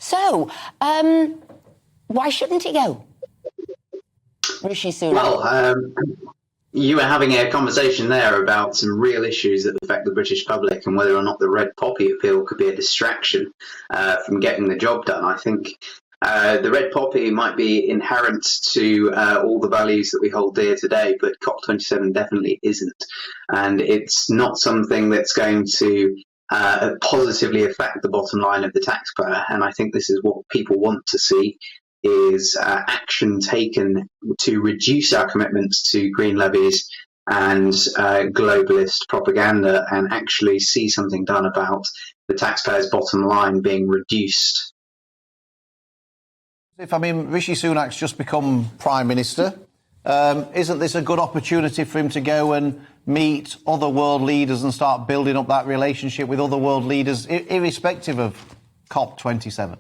So, why shouldn't he go? Rishi Sunak. Well, you were having a conversation there about some real issues that affect the British public and whether or not the Red Poppy appeal could be a distraction from getting the job done. I think the Red Poppy might be inherent to all the values that we hold dear today, but COP27 definitely isn't. And it's not something that's going to positively affect the bottom line of the taxpayer. And I think this is what people want to see, is action taken to reduce our commitments to green levies and globalist propaganda, and actually see something done about the taxpayer's bottom line being reduced. Rishi Sunak's just become Prime Minister. Isn't this a good opportunity for him to go and meet other world leaders and start building up that relationship with other world leaders, irrespective of COP27?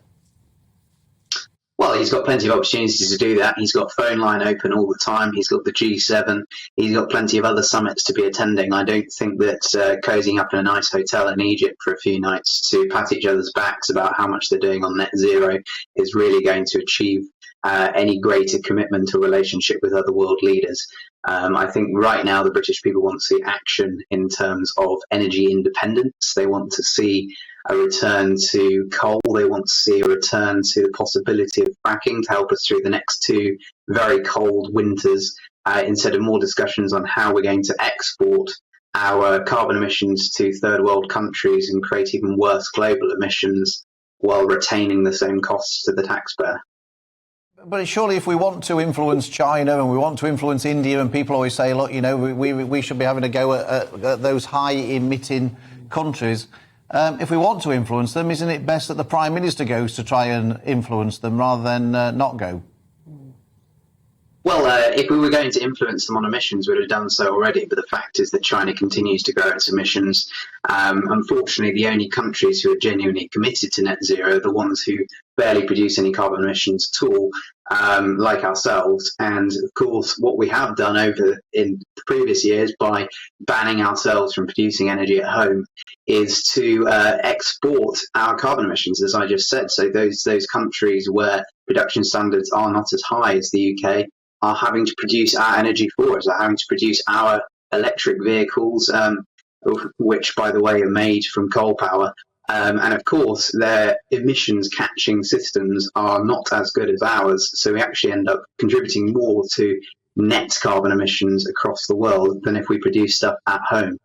Well, he's got plenty of opportunities to do that. He's got phone line open all the time. He's got the G7. He's got plenty of other summits to be attending. I don't think that cozying up in a nice hotel in Egypt for a few nights to pat each other's backs about how much they're doing on net zero is really going to achieve any greater commitment to relationship with other world leaders. I think right now the British people want to see action in terms of energy independence. They want to see a return to coal. They want to see a return to the possibility of fracking to help us through the next two very cold winters, instead of more discussions on how we're going to export our carbon emissions to third world countries and create even worse global emissions while retaining the same costs to the taxpayer. But surely if we want to influence China and we want to influence India, and people always say, look, we should be having a go at those high-emitting countries, if we want to influence them, isn't it best that the Prime Minister goes to try and influence them rather than not go? Well, if we were going to influence them on emissions, we'd have done so already. But the fact is that China continues to grow its emissions. Unfortunately, the only countries who are genuinely committed to net zero are the ones who barely produce any carbon emissions at all, like ourselves. And of course, what we have done over in the previous years by banning ourselves from producing energy at home is to export our carbon emissions, as I just said. So those countries where production standards are not as high as the UK are having to produce our energy for us, are having to produce our electric vehicles, which, by the way, are made from coal power. And of course, their emissions catching systems are not as good as ours. So we actually end up contributing more to net carbon emissions across the world than if we produce stuff at home.